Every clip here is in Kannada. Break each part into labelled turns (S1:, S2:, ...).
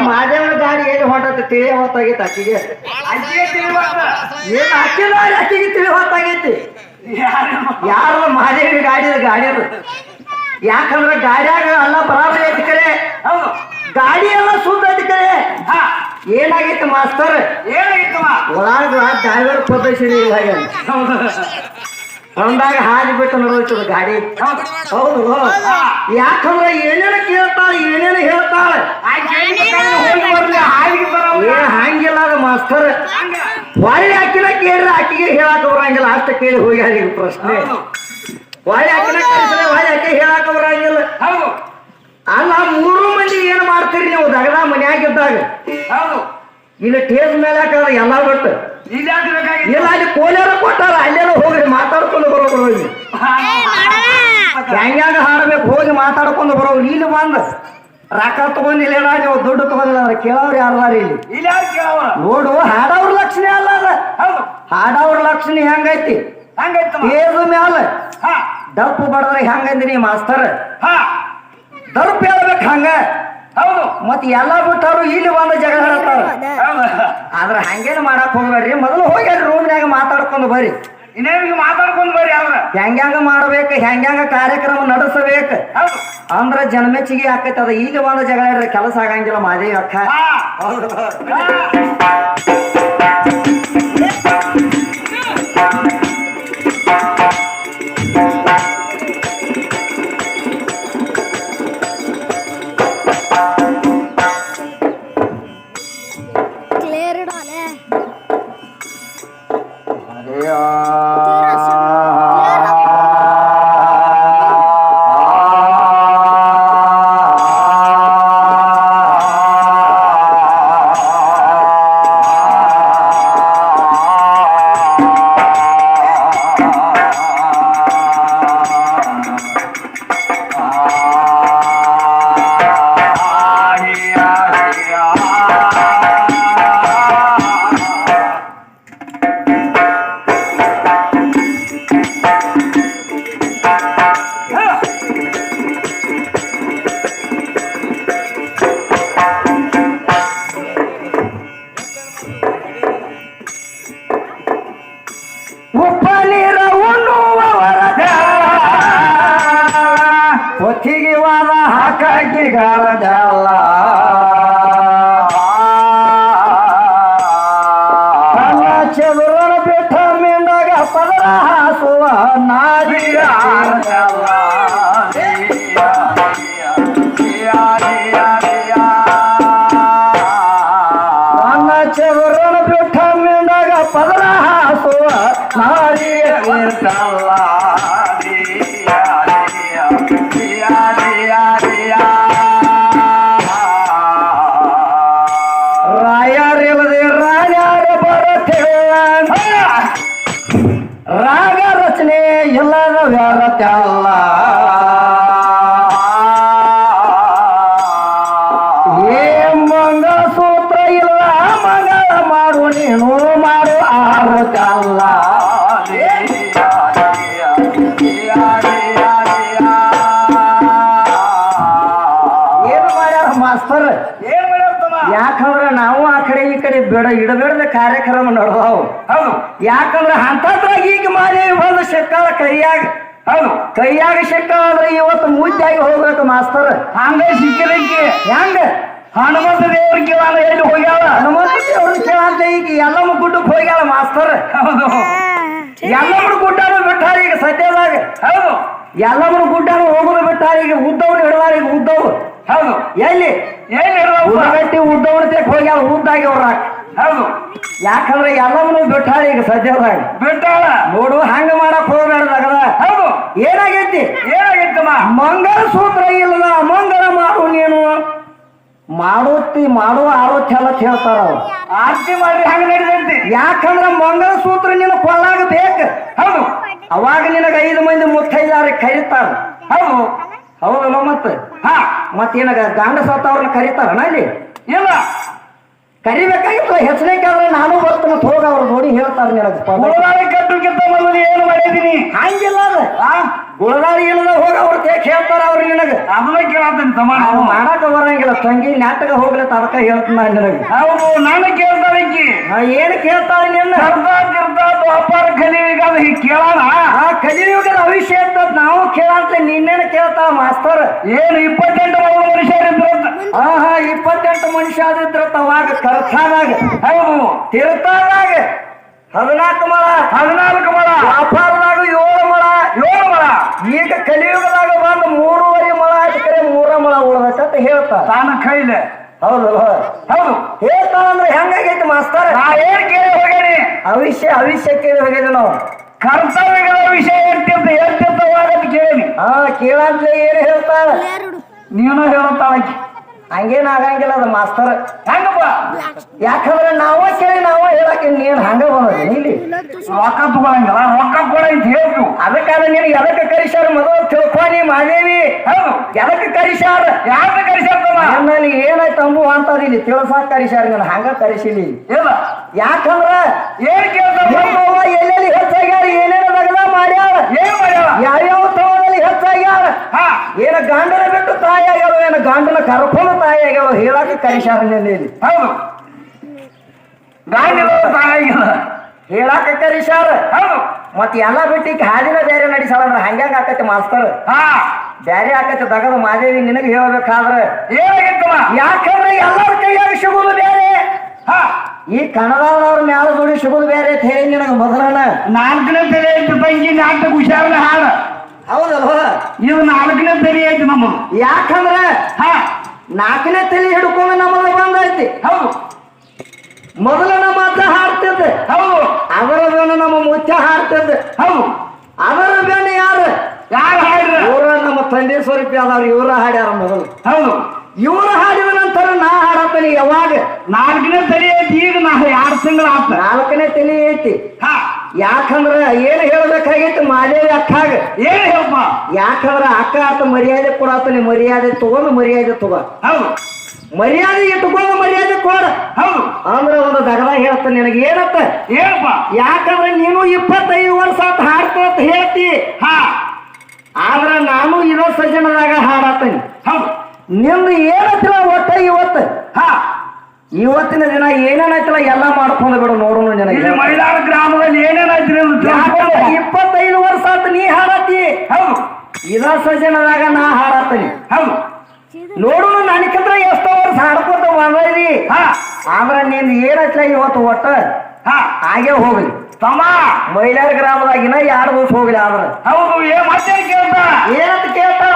S1: ಮಾದೇವನ ಗಾಡಿ ಎಲ್ಲಿ ಹೊಂಟತ್ತೆ ತಿಳಿ ಹೊತ್ತಾಗೈತಿ ಅಕ್ಕಿಗೆ ಏನ್ ಅಕ್ಕಿಲ್ಲ ಅಕ್ಕಿಗೆ ತಿಳಿ ಹೊತ್ತಾಗೈತಿ ಯಾರು ಮಾದೇವಿ ಗಾಡಿ ಅದು ಯಾಕಂದ್ರೆ ಗಾಡಿಯಾಗ ಎಲ್ಲ ಬರಾಬರಿ ಐತಿ ಕರೆ ಗಾಡಿ ಎಲ್ಲ ಸುದ್ದ ಐತಿ ಕರೆ ಏನಾಗೈತಿ ಮಾಸ್ತರ್ ಒಳಗ ಡ್ರೈವರ್ ಪ್ರದರ್ಶನ ಹಾಗೆ ಹೊಂದಾಗ ಹಾದಿ ಬಿಟ್ಟು ನೋಡ್ತದ ಗಾಡಿ ಹೌದು ಯಾಕಂದ್ರೆ ಏನೇನು ಕೇಳ್ತಾಳ ಏನೇನು ಹೇಳ್ತಾಳ ಹಂಗಿಲ್ಲ ಅದು ಮಾಸ್ತರ್ ಹೊಳ್ಳಿ ಹಾಕಿನ ಕೇಳಿದ್ರೆ ಆಕಿಗೆ ಹೇಳಾಕ ಬರಂಗಿಲ್ಲ ಅಷ್ಟ ಕೇಳಿ ಹೋಗ್ಯಾರ ಈಗ ಪ್ರಶ್ನೆ ಹೊಳ್ಳಿ ಹಾಕಿನ ಕೇಳಿದ್ರೆ ಹೊಳ್ಳಿ ಹಾಕಿ ಹೇಳಾಕ ಬರಂಗಿಲ್ಲ ಅಲ್ಲ ಮೂರು ಮಂದಿ ಏನ್ ಮಾಡ್ತೀರಿ ನೀವು ದಗದ ಮನ್ಯಾಗಿದ್ದಾಗ ಇಲ್ಲಿ ಟೇಜ್ ಮೇಲೆ ಹಾಕಿದ್ರೆ ಎಲ್ಲ ಬಿಟ್ಟು ಇಲ್ಲ ಅಲ್ಲಿ ಕೋಲಾರ ಕೊಟ್ಟಾರ ಅಲ್ಲೇನೋ ಹೋಗ್ರಿ ಮಾತಾಡ್ಕೊಂಡು ಬರೋರು ಹೋಗಿ ಹೆಂಗ್ಯಾಂಗ ಹಾಡ್ಬೇಕು ಹೋಗಿ ಮಾತಾಡ್ಕೊಂಡು ಬರೋರು ಇಲ್ಲಿ ಬಂದ ರೊಕ್ಕ ತಗೊಂಡಿಲ್ಲ ನೀವು ದುಡ್ಡು ತಗೊಂಡಿಲ್ಲ ಕೇಳೋರು ಯಾರು ಇಲ್ಲಿ ನೋಡು ಹಾಡವ್ರ ಲಕ್ಷಣ ಅಲ್ಲ ಅದ ಹಾಡವ್ರ ಲಕ್ಷಣ ಹೆಂಗೈತಿ ಟೇಜ್ ಮ್ಯಾಲ ಡಪ್ಪು ಬಡದ್ರೆ ಹೆಂಗಂದ್ರಿ ಮಾಸ್ತರ್ ದರ್ಪ್ ಹೇಳ್ಬೇಕು ಹಂಗ ಹೌದು ಮತ್ ಎಲ್ಲಾ ಬಿಟ್ಟವ್ರು ಇಲ್ಲಿ ಬಂದ ಜಗಳ ಹೇಳ್ತಾರ ಆದ್ರ ಹಂಗೇನು ಮಾಡಕ್ ಹೋಗ್ಬೇಡ್ರಿ ಮೊದಲು ಹೋಗಿ ರೂಮ್ನ್ಯಾಗ ಮಾತಾಡ್ಕೊಂಡು ಬರ್ರಿ ಇನ್ನೇನಿಗೆ ಮಾತಾಡ್ಕೊಂಡು ಬರ್ರಿ ಅವ್ರ ಹೆಂಗ್ಯಾಂಗ ಮಾಡ್ಬೇಕು ಹೆಂಗ್ಯಾಂಗ ಕಾರ್ಯಕ್ರಮ ನಡೆಸಬೇಕು ಅಂದ್ರ ಜನಮೆಚ್ಚಿಗೆ ಆಕೈತಿ ಅದ ಇಲ್ಲಿ ಬಂದ ಜಗಳ ಹೇಳ್ರಿ ಕೆಲಸ ಆಗಂಗಿಲ್ಲ ಮಾದೇವಿ ಅಕ್ಕ ಹೊತ್ತಿಗೆವಾದ ಹಾಕಿ ಗಾರದಲ್ಲ ಚದುರನ ಬಿಟ್ಟ ಮಿಂಡಾಗ ಪದರ ಹಾಸುವ ನಾದಿಯ ಚದುರನ ಬಿಟ್ಟ ಮಿಂಡಾಗ ಪದರ ಹಾಸುವ ನಾದಿಯ ರಾಗ ರಚನೆ ಎಲ್ಲದ ವ್ಯಾರತ್ಯಲ್ಲ ಏ ಮಂಗಸೂತ್ರ ಇಲ್ಲ ಮಂಗಳ ಮಾಡು ನೀನು ಮಾಡು ಆರತ್ಯಲ್ಲ ಏನು ಮಾಡ್ಯಾರ ಮಾಸ್ತರ್ ಯಾಕಂದ್ರೆ ನಾವು ಆ ಕಡೆ ಈ ಕಡೆ ಬೇಡ ಇಡಬೇಡದ ಕಾರ್ಯಕ್ರಮ ನಡೆದಾವು. ಹೌದು, ಯಾಕಂದ್ರೆ ಅಂತದ್ರಾಗ ಈಗ ಮಾದೇವಿ ಬಂದು ಸಿಕ್ಕಾಳ ಕೈಯಾಗ. ಹೌದು, ಕೈಯಾಗ ಸಿಕ್ಕಾದ್ರೆ ಇವತ್ತು ಮುದ್ದಾಗಿ ಹೋಗ್ಬೇಕು ಮಾಸ್ತರ್. ಹಂಗ ಸಿಕ್ಕಿದಕ್ಕೆ ಹೆಂಗ ಹನುಮಂತ ದೇವ್ರ ಕೇಳಾಲ ಎಲ್ಲಿ ಹೋಗ್ಯಾಳ? ಹನುಮಂತ ದೇವ್ರ ಕೇಳಂತ ಈಗ ಎಲ್ಲಮ್ಮ ಗುಡ್ಡಕ್ಕೆ ಹೋಗ್ಯಾಳ ಮಾಸ್ತರ್. ಹೌದು, ಎಲ್ಲಮ್ಮನ ಗುಡ್ಡನು ಬಿಟ್ಟಾರ ಈಗ ಸದ್ಯದಾಗ. ಹೌದು, ಎಲ್ಲಮ್ಮನ ಗುಡ್ಡನು ಹೋಗುದು ಬಿಟ್ಟಾರ ಈಗ. ಉದ್ದವ್ರು ಹಿಡ್ದಾರ ಈಗ ಉದ್ದವ್. ಹೌದು, ಎಲ್ಲಿ ಗಟ್ಟಿ ಉದ್ದವನ ತೆಕ್ ಹೋಗ್ಯಾಳ ಉದ್ದಾಗಿ ಅವ್ರಾಕ. ಹೌದು, ಯಾಕಂದ್ರೆ ಎಲ್ಲಮ್ಮನು ಬಿಟ್ಟಾಳ ಈಗ ಸದ್ಯದಾಗ. ಬಿಟ್ಟಾಳ ನೋಡು, ಹಂಗ ಮಾಡಕ್ ಹೋಗ್ಬೇಡದಾಗದ. ಹೌದು, ಏನಾಗೈತಿ ಏನಾಗೈತಮ್ಮ? ಮಂಗಳ ಸೂತ್ರ ಇಲ್ಲದ ಅಮಂಗಳ ಮಾಡು ನೀನು ಮಾಡುವ ಆರೋಗ್ಯ ಎಲ್ಲ ಹೇಳ್ತಾರ ಅವ್ರು. ಆರ್ತಿ ಮಾಡ್ರಿ ಹಂಗ ನಡೆದಂತೆ. ಯಾಕಂದ್ರ ಮಂಗಳ ಸೂತ್ರ ನಿನ್ನ ಕೊಳ್ಳಾಗ ಬೇಕು. ಹೌದು, ಅವಾಗ ನಿನಗ 5 ಮಂದಿ ಮುತ್ತೈದಾರ ಕರೀತಾರ. ಹೌದು, ಹೌದಲ್ಲ ಮತ್ತ ಮತ್ತೇನಾಗ ಗಾಂಡ ಸತ್ತವ್ರನ್ನ ಕರೀತಾರಣ ಇಲ್ಲಿ? ಇಲ್ಲ, ಕರಿಬೇಕಾಗಿತ್ತು. ಹೆಸರೇಕಾದ್ರೆ ನಾನು ಬರ್ತೇನೆ ಹೋಗ ಅವ್ರು ನೋಡಿ ಹೇಳ್ತಾರ ನಿನಗೆ ಕಟ್ಟುಕಿಂತ ಮೊದಲು ಏನು ಮಾಡಿದೀನಿ ಹಂಗಿಲ್ಲ. ಅದ ಗುಳದಾರಿ ಇಲ್ಲದ ಹೋಗ ಅವ್ರು ತೇಕ್ ಹೇಳ್ತಾರ ಅವ್ರು ನಿನಗ. ಅದನ್ನ ಕೇಳತ್ತಂತ ಮಾಡಕ ಬರಂಗಿಲ್ಲ. ತಂಗಿ ನಾಟಕ ಹೋಗ್ಲತ್ತ ಅದಕ್ಕ ಹೇಳ್ತಾನ ನಿನಗೆ. ಹೌದು, ನಾನು ಕೇಳ್ತಾಳ ಈಕಿ. ಏನ್ ಕೇಳ್ತಾಳ ನಿನ್ನ? ದ್ವಾಪರ ಕಲಿಯುಗ ಕೇಳೋಣ. ಆ ಕಲಿಯುಗದ ಅವಿಷಯ ಅಂತ ನಾವು ಕೇಳಂತ ನಿನ್ನೇನ ಕೇಳ್ತಾಳ ಮಾಸ್ತರ್. ಏನು 28 ಮನುಷ್ಯರಿದ್ರ? 28 ಮನುಷ್ಯ ಆದಿದ್ರತ್ತ ಅವಾಗ ಕರ್ತಾದಾಗ. ಹೌದು, ತೀರ್ಥದಾಗ 14 ಮಳ, 14 ಮಳ, ವ್ಯಾಪಾರದಾಗ 7 ಮಳ, 7 ಮಳ. ಈಗ ಕಲಿಯುಗದಾಗ ಬಂದು 3.5 ಮಳ ಆಯ್ತು. ಕರೆ 3 ಮಳ ಉಳ್ದತ್ತ ಹೇಳ್ತಾರ ತಾನ ಕೈಲೆ. ಹೌದು ಹೌದು, ಹೇಳ್ತಾರಂದ್ರೆ ಹೆಂಗಾಗೈತಿ ಮಾಸ್ತರ್? ನಾ ಏನ್ ಕೇಳಿ ಹೋಗ್ಯಾನಿ? ಅವಿಷ್ಯ ಕೇಳಿ ಹೋಗಿದ್ವಿ ನಾವು. ಕರ್ತವ್ಯಗಳ ವಿಷಯ ಹೇಳ್ತಿರ್ತವಾಗತ್ ಕೇಳಿ. ಕೇಳಂದ್ರೆ ಏನು ಹೇಳ್ತಾರ? ನೀನು ಹೇಳ್ತಾಳ. ಹಂಗೇನ್ ಆಗಂಗಿಲ್ಲ ಅದ ಮಾಸ್ತರ್. ಹೆಂಗಪ್ಪ? ಯಾಕಂದ್ರೆ ನಾವ ಕೇಳಿ ನಾವ ಹೇಳಕ್ಕೆ ನೀನ್ ಹಂಗ ಬಂದ ಇಲ್ಲಿ ರೊಕ್ಕ ತಗೊಳಂಗಿಲ್ಲ. ರೊಕ್ಕ ಕೊಡ ಅಂತ ಹೇಳ್ತು. ಅದಕ್ಕಾದ್ರೆ ನೀನು ಎದಕ್ಕೆ ಕರಿಸಾರ ಮೊದಲು ತಿಳ್ಕೊನಿ ಮಾದೇವಿ. ಹೌದು, ಎದಕ್ಕೆ ಕರಿಸಾರ? ಯಾಕೆ ಕರಿಸಾರ? ನನಗೆ ಏನಾಯ್ತು ಅಂಬು ಅಂತದ ಇಲ್ಲಿ ತಿಳ್ಸಾಕ್ ಕರಿಸಾರ. ನಾನು ಹಂಗ ಕರಿಸಿಲಿ ಇಲ್ಲ. ಯಾಕಂದ್ರ ಏನ್ ಕೇಳ್ತಾರ? ಎಲ್ಲೆಲ್ಲಿ ಹೆಚ್ಚಾಗ್ಯಾರ, ಏನೇನು ದಗದ ಮಾಡ್ಯಾರ, ಏನ್ ಮಾಡ್ಯಾರ, ಯಾವ್ಯಾವ ತವದಲ್ಲಿ ಹೆಚ್ಚಾಗ್ಯಾರ, ಏನ ಗಂಡನ ಬಿಟ್ಟು ತಾಯಿ ಆಗ್ಯಾವ, ಏನ ಗಂಡನ ಕರ್ಕೊಂಡು ತಾಯಿ ಆಗ್ಯಾವ ಹೇಳಾಕ ಕರಿಸಾರ ಇಲ್ಲಿ. ಹೌದು, ಗಾಂಡಿನ ತಾಯಿ ಆಗ್ಯಾವ ಹೇಳಾಕ ಕರಿಸಾರ. ಹೌದು, ಮತ್ ಎಲ್ಲಾ ಬಿಟ್ಟು ಹಾದಿನ ಬೇರೆ ನಡೆಸಾಳ ಅಂದ್ರೆ ಹಂಗ್ಯಾಂಗ ಆಕತಿ ಮಾಸ್ತರ್? ಬ್ಯಾರೆ ಆಕತಿ ದಗದ ಮಾದೇವಿ. ನಿನಗೆ ಹೇಳ್ಬೇಕಾದ್ರೆ ಏನಾಗಿತ್ತಮ್ಮ? ಯಾಕಂದ್ರೆ ಎಲ್ಲರ ಕೈಯಾಗ ಸಿಗುದು ಬೇರೆ. ಈ ಕನ್ನಡದವ್ರ ಮ್ಯಾಲ ದುಡಿ ಸಿಗುದು ಬೇರೆ ಅಂತ ಹೇಳಿ ನಿನಗ ಮೊದಲನ 4ನೇ ತಲೆ ಐತಿ ತಂಗಿ. ನಾಟಕ ಹುಷಾರನ ಹಾಡ. ಹೌದಲ್ವ? ಇದು 4ನೇ ತಲೆ ಐತಿ ನಮ್ಮದು. ಯಾಕಂದ್ರ 4ನೇ ತಲೆ ಹಿಡ್ಕೊಂಡು ನಮ್ಮದು ಬಂದೈತಿ. ಹೌದು, ಮೊದಲನ ಮಾತ್ರ ಹಾಡ್ತಿದ್ದೆ. ಹೌದು, ಅದರ ಬೆನ್ನ ನಮ್ಮ ಮುಚ್ಚ ಹಾಡ್ತಿದ್ದೆ. ಹೌದು, ಅದರ ಬೆನ್ನ ಯಾರು ಹಾಡ್ರ? ಇವ್ರ ನಮ್ಮ ತಂದೆ ಸ್ವರೂಪಿ ಆದವ್ರು ಇವ್ರ ಹಾಡ್ಯಾರ ಮೊದಲು. ಹೌದು, ಇವ್ರು ಹಾಡಿದ ನಂತರ ನಾ ಹಾಡತ್ತನಿ. ಯಾವಾಗ? 4ನೇ ತಲೆ ಐತಿ. ಈಗ ನಾ 2 ತಿಂಗಳ ಆತ 4ನೇ ತಲೆ ಐತಿ. ಯಾಕಂದ್ರ ಏನ್ ಹೇಳ್ಬೇಕಾಗೈತಿ ಮಾದೇವಿ ಅಕ್ಕಾಗ? ಏನ್ ಹೇಳಪ್ಪ? ಯಾಕಂದ್ರ ಅಕ್ಕ ಆತ ಮರ್ಯಾದೆ ಕೊಡಾತನಿ. ಮರ್ಯಾದೆ ತಗೊಂಡು ಮರ್ಯಾದೆ ತಗೋ. ಹೌದು, ಮರ್ಯಾದೆ ಇಟ್ಕೊಂಡು ಮರ್ಯಾದೆ ಕೊಡ. ಹೌದು, ಅಂದ್ರೆ ಒಂದು ದಗದ ಹೇಳ್ತಾನೆ ನಿನಗೆ. ಏನತ್ತ ಹೇಳಪ್ಪ? ಯಾಕಂದ್ರೆ ನೀನು 25 ವರ್ಷ ಆತ ಹಾಡ್ತ ಹೇಳ್ತಿ. ಆದ್ರ ನಾನು ಇರೋ ಸಜ್ಜನದಾಗ ಹಾಡಾತನಿ. ಹೌದು, ನಿಮ್ದು ಏನತ್ತಿಲ್ಲ ಒಟ್ಟ ಇವತ್ತು. ಇವತ್ತಿನ ದಿನ ಏನೇನಾಯ್ತಲ್ಲ ಎಲ್ಲ ಮಾಡ್ಕೊಂಡು ಬಿಡು ನೋಡೋಣ. ನಿನಗೆ ಮೈಲಾರ ಗ್ರಾಮದಲ್ಲಿ ಏನೇನಾಯ್ತು? 25 ವರ್ಷ ಆತ ನೀ ಹಾಡಾತಿ. ಹೌದು, ಇರೋ ಸಜ್ಜನದಾಗ ನಾ ಹಾಡಾತನಿ. ಹೌದು, ನೋಡೋಣ ನನಗಿಂತ ಎಷ್ಟೋ ವರ್ಷ ಹಾಡ್ಕೊತ ಬಂದಿ. ಆದ್ರೆ ನೀನ್ ಏನೈತ್ಲ ಇವತ್ತು ಒಟ್ಟ ಹಾಗೆ ಹೋಗ್ಲಿ ತಮ್ಮ. ಮೈಲಾರ ಗ್ರಾಮದಾಗಿನ 2 ದಿವಸ ಹೋಗ್ಲಿ. ಆದ್ರ ಹೌದು, ಮತ್ತೆ ಕೇಳ್ತಾ ಏನಂತ ಕೇಳ್ತಾರ?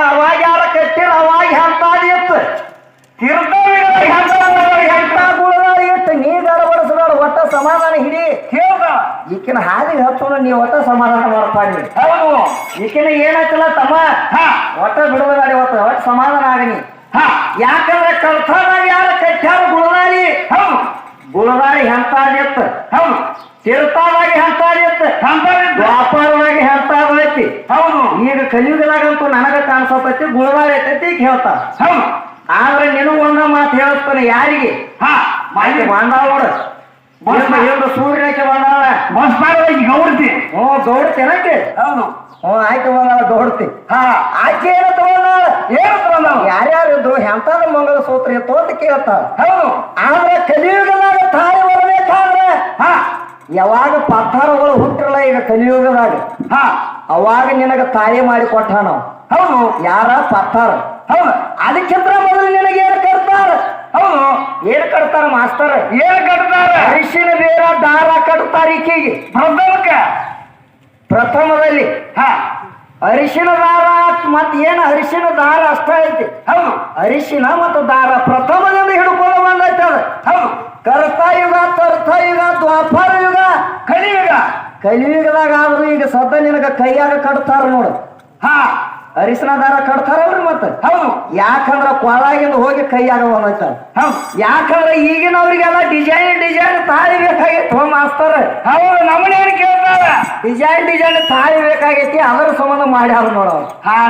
S1: ಅವಾಗ ಯಾರ ಕಟ್ಟಿರ ಅವಾಗ ಎಂತಾದಿ ಇತ್ತು. ಎಂತ ಗುಳದಾರಿ ಇತ್ತು. ನೀ ಗಡಬಡಿಸ್ಬೇಡ, ಒಟ್ಟ ಸಮಾಧಾನ ಹಿಡಿ. ಕೇಳ್ದ ಈಕಿನ ಹಾದಿಗೆ ಹಚ್ಚೋಣ. ನೀ ಒಟ್ಟ ಸಮಾಧಾನ ಮಾಡ್ಪಾಡಿ. ಹೌದು, ಈಕಿನ ಏನಾಯ್ತಲ್ಲ ತಮ್ಮ ಒಟ್ಟ ಬಿಡುವುದಾಡಿ. ಒಟ್ಟ ಸಮಾಧಾನ ಆಗನಿ. ಯಾಕಂದ್ರೆ ಕಲ್ತಾದಾಗ ಯಾರ ಕಟ್ಟ್ಯಾರ ಗುಳದಾರಿ. ಹೌದು, ಗುಳದಾರಿ ಎಂತಾದಿತ್ತು. ಹೌದು, ತೀರ್ಥವಾಗಿ ಎಂತಾದಿತ್ತು. ವ್ಯಾಪಾರವಾಗಿ ಎಂತಾದೈತಿ. ಹೌದು, ಈಗ ಕಲಿಯುಗದಾಗಂತೂ ನನಗ ಕಾಣಿಸತೈತಿ ಗುಳದಾರಿ ಐತೈತಿ ಈಗ ಹೇಳ್ತಾರ. ಹೌದು, ಆದ್ರೆ ನೀನು ಒಂದ ಮಾತು ಹೇಳಿಸ್ತಾನೆ. ಯಾರಿಗೆ? ಮಾಂಡಾಳ ನೋಡ ಸೂರ್ಯಕ್ಕೆ ಬಂದಾಳ
S2: ಬಸ್ ಗೌಡ್ತಿ.
S1: ಗೌಡ್ತಿ ಏನಕ್ಕೆ?
S2: ಹೌದು.
S1: ಆಯ್ಕೆ ಬಂದಾಳ ಗೌಡ್ತಿ. ಆಯ್ಕೆ ಏನ ತಗೊಂಡಾಳ?
S2: ಏನು ತಗೊಂಡಾಳ?
S1: ಯಾರ್ಯಾರು ಇದ್ರು ಎಂತಾದ ಮಂಗಲ ಸೂತ್ರ ಇತ್ತು ಅಂತ ಕೇಳ್ತಾಳ.
S2: ಹೌದು.
S1: ಆದ್ರೆ ಕಲಿಯುಗದಾಗ ತಾಯಿ ಬರಬೇಕಾದ್ರೆ ಯಾವಾಗ ಪತ್ತಾರಗಳು ಹುಟ್ಟಿರಲ್ಲ ಈಗ ಕಲಿಯುಗದಾಗ ಅವಾಗ ನಿನಗ ತಾಯಿ ಮಾಡಿ ಕೊಟ್ಟ ನಾವು.
S2: ಹೌದು.
S1: ಯಾರ ಪತ್ತಾರ?
S2: ಹೌದು.
S1: ಅದಕ್ಕಿಂತ ಮೊದಲು ನಿನಗೆ ಏನ್ ಕಟ್ತಾರ?
S2: ಹೌದು.
S1: ಏನ್ ಕಟ್ತಾರ ಮಾಸ್ತರ್?
S2: ಏನ್ ಕಟ್ತಾರ?
S1: ಅರಿಶಿನ ಬೇರ ದಾರ ಕಟ್ತಾರ ಈಕೆಗೆ. ಪ್ರಥಮದಲ್ಲಿ ಅರಿಶಿನ ದಾರ ಮತ್ ಏನ್ ಅರಿಶಿನ ದಾರ ಅಷ್ಟ ಐತಿ.
S2: ಹೌದು.
S1: ಅರಿಶಿನ ಮತ್ತು ದಾರ ಪ್ರಥಮದಿಂದ ಹಿಡ್ಕೊಂಡು ಬಂದೈತೆ ಅದ.
S2: ಹೌದು.
S1: ಕರ್ತಾಯುಗ, ತರ್ಥಯುಗ, ದ್ವಾಪರ ಯುಗ,
S2: ಕಲಿಯುಗ.
S1: ಕಲಿಯುಗದಾಗ ಆದ್ರೂ ಈಗ ಸದ್ದ ನಿನಗ ಕೈಯಾಗ ಕಟ್ತಾರ ನೋಡು. ಅರಿಶಿನ ದಾರ ಕಟ್ತಾರಲ್ರಿ ಮತ್ತೆ.
S2: ಹೌದು.
S1: ಯಾಕಂದ್ರ ಕೊಳಾಗಿಂದ ಹೋಗಿ ಕೈಯಾಗ ಬಂದೈತ.
S2: ಹೌದು.
S1: ಯಾಕಂದ್ರ ಈಗಿನವ್ರಿಗೆಲ್ಲ ಡಿಸೈನ್ ತಾಳಿ ಬೇಕಾಗಿತ್ತು ಮಾಸ್ತರ್.
S2: ಹೌದು. ನಮ್ಮನೇನು ಕೇಳ್ತಾರ
S1: ಡಿಸೈನ್ ತಾಳಿ ಬೇಕಾಗೈತಿ, ಅದರ ಸಂಬಂಧ ಮಾಡ್ಯಾರ ನೋಡ.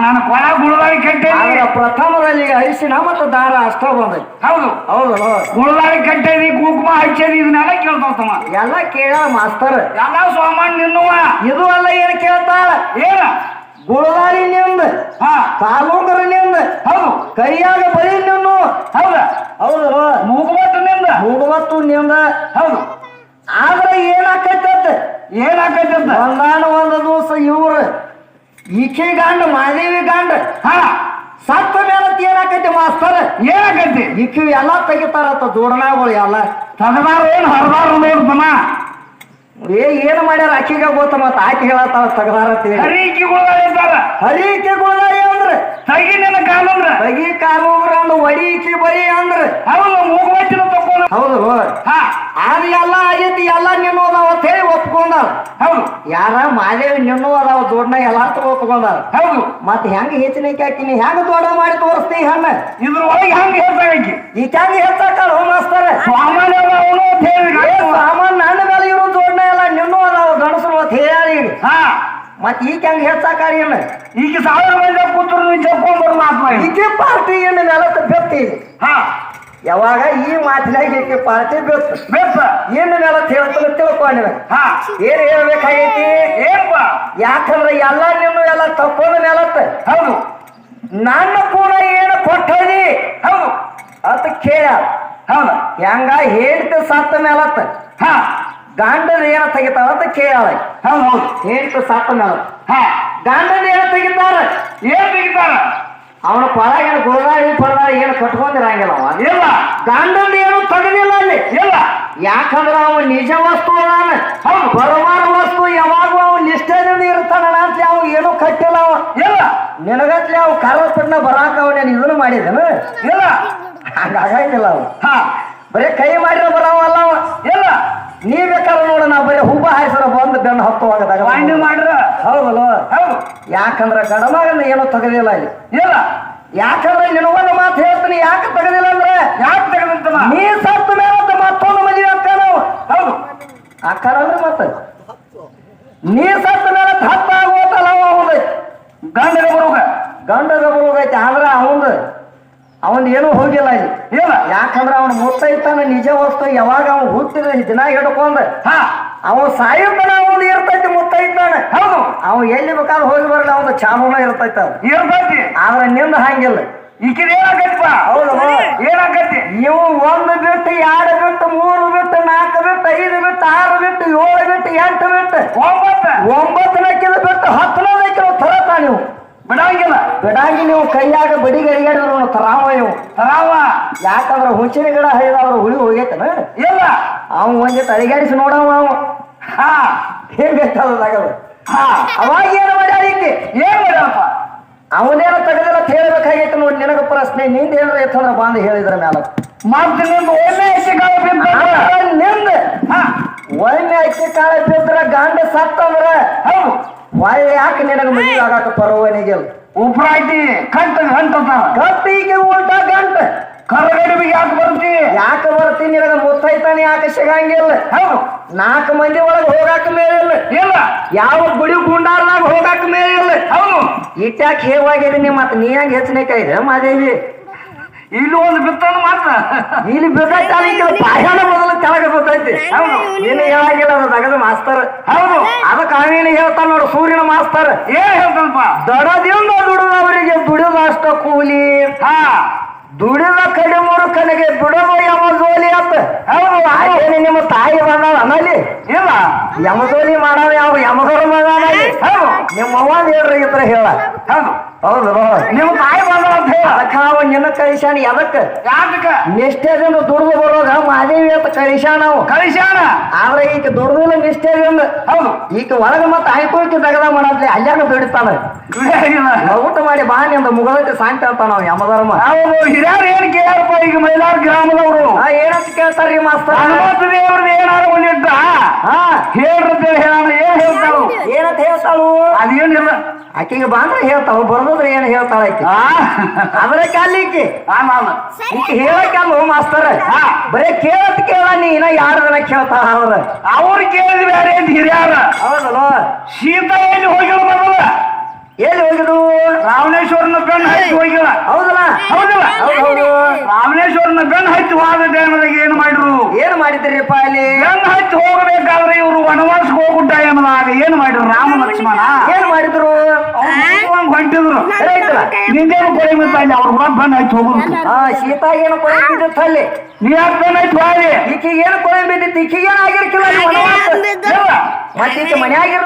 S2: ನಾನು ಕೊಳ ಗುಳದಾಗಿ ಕಟ್ಟೆ.
S1: ಆದ್ರ ಪ್ರಥಮದಲ್ಲಿ ಅರಿಶಿನ ಮತ್ತು ದಾರ ಅಷ್ಟ ಬಂದೈತಿ.
S2: ಹೌದು.
S1: ಹೌದು.
S2: ಗುಳದಾಗಿ ಕಟ್ಟೇದಿ, ಕುಂಕುಮ ಹಚ್ಚೇದಿ, ಇದನ್ನೆಲ್ಲ ಕೇಳ್ತಾವ.
S1: ಎಲ್ಲ ಕೇಳ ಮಾಸ್ತರ್.
S2: ಎಲ್ಲ ಸಾಮಾನ್ ನಿನ್ನುವ.
S1: ಇದು ಅಲ್ಲ ಏನ್ ಕೇಳ್ತಾಳ?
S2: ಏನ?
S1: ಗುಳದಾರಿ ನಿಂದ, ಕಾಲುಂಗರ ನಿಂದ,
S2: ಹೌದು,
S1: ಕೈಯಾಗ ಬಳಿ ನಿನ್ನು,
S2: ಹೌದ,
S1: ಹೌದು,
S2: ಮೂಗುಬತ್ತು ನಿಂದ,
S1: ಮೂಗುಬತ್ತು ನಿಂದ,
S2: ಹೌದು.
S1: ಆದ್ರೆ ಏನಾಕೈತದ? ಒಂದಾನ ಒಂದು ದಿವಸ ಇವ್ರ ಈಕೆ ಗಂಡ ಮಾದೇವಿ ಗಂಡ ಸತ್ತ ಮೇಲೆ ಏನಾಕೈತಿ ಮಾಸ್ತರ್?
S2: ಏನಾಕೈತಿ?
S1: ಈಕೆ ಎಲ್ಲಾ ತೆಗಿತಾರತ್ತ ಜೋಡಣಗಳು ಎಲ್ಲ.
S2: ತಗದಾರ ಏನ್ ಹರದಾರ ನೋಡ್ತಮ್ಮ.
S1: ಏನ್ ಮಾಡ್ಯಾರ ಆಕಿಗ ಗೊತ್ತ. ಮತ್ತ ಆಕಿ ಹೇಳತ್ತಾಳ ತಗದಾರ ಹರಿಕೆಗಳಾರಿ ಅಂದ್ರೆ
S2: ತಗಿ ನನ್ನ ಕಾಲಂದ್ರ
S1: ತಗಿ ಕಾಲುಂಗ್ರ ಅಂದ್ ಒಡಿಕಿ ಬಳಿ ಅಂದ್ರ
S2: ಹೌದು. ಮೂಗುಬತ್ತಿನ ತಗೊಂಡು
S1: ಹೌದು. ಅದು ಎಲ್ಲ ಆಗೈತಿ, ಎಲ್ಲ ನಿನ್ನು ಅದಾವ ಅಂತ ಹೇಳಿ ಒಪ್ಕೊಂಡಾರ.
S2: ಹೌದು.
S1: ಯಾರ ಮಾದೇವಿ ನಿನ್ನು ಅದಾವ ಜೋಡ್ನ ಎಲ್ಲಾ ಒಪ್ಕೊಂಡಾರ.
S2: ಹೌದು.
S1: ಮತ್ ಹೆಂಗ ಹೆಚ್ಚಿನಕ್ಕೆ ಹಾಕಿನಿ, ಹೆಂಗ ದೊಡ್ಡ ಮಾಡಿ ತೋರಿಸ್ತಿ ಹಣ್ಣ
S2: ಇದ್ರೊಳಗೆ ಹೆಂಗ ಹೆಚ್ಚಾಕಿ
S1: ಈಗ ಹೆಂಗ ಹೆಚ್ಚಾಕಲ್ಲ ಹೋಮಾಸ್ತಾರ.
S2: ಸಾಮಾನ್ಯ
S1: ಸಾಮಾನ್ ನನ್ನ ಮೇಲೆ ಇರೋ ಜೋಡ್ನ ಎಲ್ಲ ನಿನ್ನೂ ಅದಾವ ಗಣಸರು ಅಂತ ಹೇಳಿ. ಮತ್ ಈಗ ಹೆಂಗ ಹೆಚ್ಚಾಕಾರಿ ಅನ್ನ
S2: ಈಗ 1000 ಮಂದಿ ಕೂತರು ಜಪ್ಕೊಂಡ್ಬರು ಮಾತ್ರ
S1: ಈಕೆ ಪಾರ್ಟಿ ಏನು ನೆಲತ್ತ ಬೆತ್ತಿ. ಯಾವಾಗ ಈ ಮಾತಿನಾಗ ಈಕೆ ಪಾರ್ಟಿ ಬೆತ್ತ ಏನು ನೆಲತ್ ಹೇಳ್ತಾನೆ ತಿಳ್ಕೊಂಡಿರ. ಏನ್ ಹೇಳ್ಬೇಕಾಗೈತಿ?
S2: ಏನ್ಪ?
S1: ಯಾಕಂದ್ರೆ ಎಲ್ಲ ನೀನು ಎಲ್ಲ ತಕ್ಕೊಂಡ ನೆಲತ್ತ.
S2: ಹೌದು.
S1: ನನ್ನ ಕೂಡ ಏನು ಕೊಟ್ಟದಿ?
S2: ಹೌದು
S1: ಅಂತ ಕೇಳ.
S2: ಹೌದ.
S1: ಹೆಂಗ ಹೇಳ್ತ ಸತ್ತ ನೆಲತ್ತ ಗಂಡದ ಏನ ತೆಗಿತಾರ ಅಂತ ಕೇಳ.
S2: ಹೌದು. ಹೌದು.
S1: ಹೇಳ್ತ ಸತ್ತ ನೆಲತ್ತ ಗಂಡದ ಏನ ತೆಗಿತಾರ?
S2: ಏನ್ ತೆಗಿತಾರ?
S1: ಅವನ ಕೊಳಗೇನು ಗೋದಾಳಿ ಪಡದಾಳಿ ಏನು ಕಟ್ಕೊಂಡಿರಂಗಿಲ್ಲ. ಅವ
S2: ಇಲ್ಲ.
S1: ಗಂಡನ ಏನು ತೆಗದಿಲ್ಲ ಅಲ್ಲಿ.
S2: ಇಲ್ಲ.
S1: ಯಾಕಂದ್ರ ಅವ ನಿಜ ವಸ್ತು ಅದಾನ. ಬರವಾರ ವಸ್ತು ಯಾವಾಗೂ ಅವ ನಿಷ್ಠೆದಿಂದ ಇರ್ತಾನ ಅಂತ ಅವ ಏನು ಕಟ್ಟಿಲ್ಲ. ಅವ
S2: ಇಲ್ಲ.
S1: ನಿನಗತ್ಲೆ ಅವ್ ಕಾಲಪಟ್ಟಣ ಬರಾಕ ಅವ ನೀನು ಇದನ್ನು ಮಾಡಿದನ
S2: ಇಲ್ಲ.
S1: ಹಂಗಾಗಿಲ್ಲ ಅವ. ಬರೀ ಕೈ ಮಾಡಿರ ಬರವಲ್ಲ ಅವ.
S2: ಇಲ್ಲ.
S1: ನೀ ಬೇಕಾದ್ರೆ ನೋಡ ನಾ ಬರೀ ಹುಬ್ಬ ಹಾಯ್ಸರ ಬಂದು ಬೆನ್ನು ಹತ್ತುವಾಗದಾಗ
S2: ಮಾಡ್ರ.
S1: ಹೌದಲ್ಲ.
S2: ಹೌದು.
S1: ಯಾಕಂದ್ರ ಗಡಮಗನ ಏನೋ ತೆಗದಿಲ್ಲ ಅಲ್ಲಿ.
S2: ಇಲ್ಲ.
S1: ಯಾಕಂದ್ರೆ ನಿನಗೊಂದು ಮಾತು ಹೇಳ್ತೀನಿ. ಯಾಕೆ ತೆಗದಿಲ್ಲ ಅಂದ್ರೆ
S2: ಯಾಕೆ ತೆಗದಂತ?
S1: ನೀ ಸತ್ತ ಮೇಲೆ ಮತ್ತೊಂದು ಮದುವೆ ಅಕ್ಕ ನಾವು.
S2: ಹೌದು.
S1: ಅಕ್ಕಾರ ಅಂದ್ರೆ ಮತ್ತೆ ನೀ ಸತ್ತ ಮೇಲೆ 10 ಆಗೋತಲ್ಲ ಅವಂದ
S2: ಗಂಡಗ
S1: ಬರೋಗೈತಿ. ಆದ್ರ ಅವನ್ ಏನು ಹೋಗಿಲ್ಲ ಇಲ್ಲಿ.
S2: ಇಲ್ಲ.
S1: ಯಾಕಂದ್ರ ಅವನ್ ಮುತ್ತೈತಾನ ನಿಜ ವಸ್ತು. ಯಾವಾಗ ಅವ್ನು ಹುಟ್ಟಿದ ದಿನ ಹಿಡ್ಕೊಂಡ ಅವನ್ ಸಾಯುತ್ತಾನ ಅವನು ಇರ್ತೈತಿ ಮುತ್ತೈತಾನ.
S2: ಹೌದು.
S1: ಅವ್ ಎಲ್ಲಿ ಬೇಕಾದ್ರೆ ಹೋಗಿ ಬರಲ್ಲ, ಅವನು ಚಾಲೂನ ಇರ್ತೈತ
S2: ಇರ್ತೈತಿ.
S1: ಆದ್ರೆ ನಿಂದ ಹಂಗಿಲ್ಲ.
S2: ಈಕಿದ ಏನಾಗೈತಿಪ್ಪ? ಹೌದು. ಏನಾಗೈತಿ?
S1: ಇವು 1 ಬಿಟ್ಟು 2 ಬಿಟ್ಟು 3 ಬಿಟ್ಟು 4 ಬಿಟ್ಟು 5 ಬಿಟ್ಟು 6 ಬಿಟ್ಟು 7 ಬಿಟ್ಟು 8 ಬಿಟ್ಟು 9 ನಕ್ಕಿದ ಬಿಟ್ಟು 10 ನಕ್ಕಿದ ತರತ ನೀವು
S2: ಬಿಡಂಗಿಲ್ಲ.
S1: ಬಿಡಂಗಿ ನೀವು ಕೈಯಾಗ ಬಡಿಗೆ ಅಡಿಗಾಡಿದ್ರು ತರಾವ ಇವು
S2: ತರಾವ.
S1: ಯಾಕಂದ್ರ ಹುಂಚಿನ ಗಿಡ ಹೈದಾದ್ರು ಹುಳಿ ಹೋಗೈತನ.
S2: ಇಲ್ಲ.
S1: ಅವ್ ಒಂದಿಟ್ಟು ಅಡಿಗಾಡಿಸಿ ನೋಡವ. ಅವ ಹೇಗೈತದಾಗ ಅವಾಗ ಏನು ಮಾಡ್ಯಾರ ಈಕೆ?
S2: ಏನ್ ಮಾಡ್ಯಾರಪ್ಪ?
S1: ಅವನೇನ ತೆಗೆದಿಲ್ಲ ಅಂತ ಹೇಳ್ಬೇಕಾಗಿತ್ತು ನೋಡಿ. ನಿನಗ ಪ್ರಶ್ನೆ ನಿಂದ ಏನ್ರ ಎತ್ತಂದ್ರ ಬಂದು ಹೇಳಿದ್ರ ಮ್ಯಾಲ
S2: ಮತ್ತೆ ನಿಂದು ಒಳ್ಳೆ ಅಕ್ಕಿ ಕಾಳ ಬಿದ್ದ
S1: ನಿಂದ ಒಳ್ಳೆ ಅಕ್ಕಿ ಕಾಳ ಬಿದ್ರ ಗಂಡ ಸತ್ತಂದ್ರ
S2: ಹೌದು
S1: ಒಳ್ಳೆ ಯಾಕೆ ನಿನಗ ಮದುವೆ ಆಗಾಕ ಪರವನಿಗಿಲ್ಲ.
S2: ಉಪ್ರಾಯ್ತಿ ಕಂಟ
S1: ಕಟ್ಟ ಈಗ ಉಲ್ಟ ಗಂಟ
S2: ಕರಗಡಿಗೆ ಯಾಕೆ ಬರ್ತಿ?
S1: ಯಾಕೆ ಬರ್ತೀನಿ? ನಿನಗ ಮುತ್ತೈತಾನೆ ಯಾಕೆ ಸಿಗಂಗಿಲ್ಲ.
S2: ಹೌದು.
S1: 4 ಮಂದಿ ಒಳಗೆ ಹೋಗಾಕ ಮೇಲಿಲ್ಲ.
S2: ಇಲ್ಲ.
S1: ಯಾವ ಗುಡಿ ಗುಂಡಾರ್ನಾಗ ಹೋಗಾಕ ಮೇಲಿಲ್ಲ.
S2: ಹೌದು.
S1: ಇಟ್ಯಾಕೆ ಹೇವಾಗಿದ್ದೀನಿ ಮತ್ತೆ ನೀ ಹೆಂಗೆ ಹೆಚ್ಚಿನಕಾಯಿದೆ ಮಾದೇವಿ?
S2: ಇಲ್ಲಿ ಒಂದು ಬಿತ್ತನು ಮಾತ್ರ
S1: ಇಲ್ಲಿ ಬಿದ್ದೈತಿ ಅದಕ್ಕೆ ಪಾಯನ ಮೊದಲು ಕೆಳಗೆ ಬಿದ್ದೈತಿ
S2: ಹೌದು
S1: ನೀನು ಹೇಳಾಗಿಲ್ಲ ಅದು ತಗದು ಮಾಸ್ತರ್
S2: ಹೌದು
S1: ಅದಕ್ಕೆ ಅವೇನು ಹೇಳ್ತಾನ ನೋಡು ಸೂರ್ಯನ ಮಾಸ್ತರ್
S2: ಏನ್ ಹೇಳ್ತಾನಪ್ಪ
S1: ದಡದಿಂದ ದುಡಿದವರಿಗೆ ದುಡಿದಷ್ಟ ಕೂಲಿ
S2: ಹಾ
S1: ದುಡಿದ ಕಡೆ ಮೂರ್ಖನಿಗೆ ಬಿಡೋದು ಯಮಜೋಲಿ ಅಂತ
S2: ಹೌದು
S1: ಹಾಗೇನೆ ನಿಮ್ಮ ತಾಯಿ ಬಂದಾಳ ಅನಲ್ಲಿ
S2: ಇಲ್ಲ
S1: ಯಮಜೋಲಿ ಮಾಡವ ಯಾವ ಯಮದರ ಮಗ ಅನಲ್ಲಿ
S2: ಹೌದು
S1: ನಿಮ್ಮ ಅವ್ವ ಹೇಳ್ರಿ ಇದ್ರ ಹೇಳ
S2: ಹೌದು
S1: ಹೌದು
S2: ನಿಮ್ಮ ತಾಯಿ ಬಂದ ಅಂತ ಹೇಳ
S1: ಅದಕ್ಕ ಅವ ನಿನ್ನ ಕಳಿಸ್ಯಾನ ಎದಕ್ಕ
S2: ಯಾಕ
S1: ನಿಷ್ಠೆದಿಂದ ದುಡ್ದು ಬರೋದ ಮಾದೇವಿ ಅಂತ ಕಳಿಸ್ಯಾನ ನಾವು
S2: ಕಳಿಸ್ಯಾಣ
S1: ಆದ್ರೆ ಈಗ ದುಡ್ದಿಲ್ಲ ನಿಷ್ಠೆದಿಂದ
S2: ಹೌದು
S1: ಈಗ ಒಳಗ ಮತ್ತೆ ಆಯ್ಕೋಕಿ ತಗದ ಮಾಡತ್ಲಿ ಅಲ್ಲಾಗ ದುಡಿತಾನ
S2: ಇಲ್ಲ
S1: ಊಟ ಮಾಡಿ ಬಾ ನಿಂದ ಮುಗದೈತಿ ಸಾಂತ ಅಂತ ನಾವು ಯಮಧರ್ಮ
S2: ಹೌದು ಹಿರಿಯರು ಏನ್ ಕೇಳಪ್ಪ ಈಗ ಮೈಲಾರ ಗ್ರಾಮದವರು
S1: ಏನಂತ ಕೇಳ್ತಾರ್ರಿ ಮಾಸ್ತರ್
S2: ಹನುಮಂತ ದೇವ್ರದ್ದು ಏನಾರು ಒಂದಿಟ್ಟ
S1: ಹಾ
S2: ಹೇಳ್ರದ್ದೇಳಿ ಹೇಳೋಣ ಏನ್ ಹೇಳ್ತಾಳು
S1: ಏನಂತ ಹೇಳ್ತಾಳು
S2: ಅದೇನಿಲ್ಲ
S1: ಆಕಿಗೆ ಬಾಂದ್ರ ಹೇಳ್ತಾವ ಬರೋದ್ರ ಏನ್ ಹೇಳ್ತಾಳ ಆಕಿ ಅದ್ರ ಕಾಲಿಕ್ಕಿ
S2: ನಾನು
S1: ಈಕಿ ಹೇಳಕ್ಕಲ್ಲ ಮಾಸ್ತರ್ ಬರೇ ಕೇಳತ್ ಕೇಳ ನೀನ ಯಾರ ಜನ ಕೇಳ್ತಾಳ ಅವ್ರ
S2: ಅವ್ರು ಕೇಳಿದ್ ಬೇರೆ ಅಂತ ಹಿರಿಯರ
S1: ಹೌದಲ್ಲ
S2: ಸೀತಾ ಎಲ್ಲಿ ಹೋಗಿಲ್ಲ ಮೊದಲ
S1: ಎಲ್ಲಿ ಹೋಗಿದು
S2: ರಾವಣೇಶ್ವರನ ಬೆನ್ನು ಹಚ್ಚಿ ಹೋಗಿಲ್ಲ
S1: ಹೌದಲ್ಲ
S2: ಹೌದಿಲ್ಲ
S1: ಹೌದು
S2: ರಾವಣೇಶ್ವರನ ಬೆನ್ನು ಹಚ್ಚಿ ಹೋದ ಟೈಮದಾಗ ಏನ್ ಮಾಡಿದ್ರು
S1: ಏನ್ ಮಾಡಿದ್ರಿಪ್ಪ ಅಲ್ಲಿ
S2: ಬೆನ್ನು ಹಚ್ಚಿ ಹೋಗಬೇಕಾದ್ರೆ ಇವರು ವನವಾಸಕ್ಕೆ ಹೋಗುವ ಟೈಮದಾಗ ಏನ್ ಮಾಡಿದ್ರು ರಾಮ ಲಕ್ಷ್ಮಣ
S1: ಏನ್ ಮಾಡಿದ್ರು
S2: ಹೊಂಟಿದ್ರು
S1: ರೈತರ
S2: ನಿಂದೇನು ಕೊಡಿ ಮತ್ತೆ ಅಲ್ಲಿ ಅವ್ರ ಕೂಡ ಬೆನ್ನು ಹಚ್ಚಿ ಹೋಗುದು
S1: ಸೀತಾ ಏನು ಕೊಳೆ ಬಿದ್ದಿತ್ತು ಅಲ್ಲಿ
S2: ನೀ ಯಾಕೆ ಬೆನ್ನು ಹಚ್ಚಿ ಹೋಗಿ
S1: ಈಕಿಗೆ ಏನು ಕೊಳೆ ಬಿದ್ದಿತ್ತು ಈಕಿಗೇನು ಆಗಿರ್ಕಿಲ್ಲ ಅಲ್ಲಿ ವನವಾಸ.
S2: ಇಲ್ಲ
S1: ಮತ್ತೆ ಈಕೆ ಮನ್ಯಾಗಿರ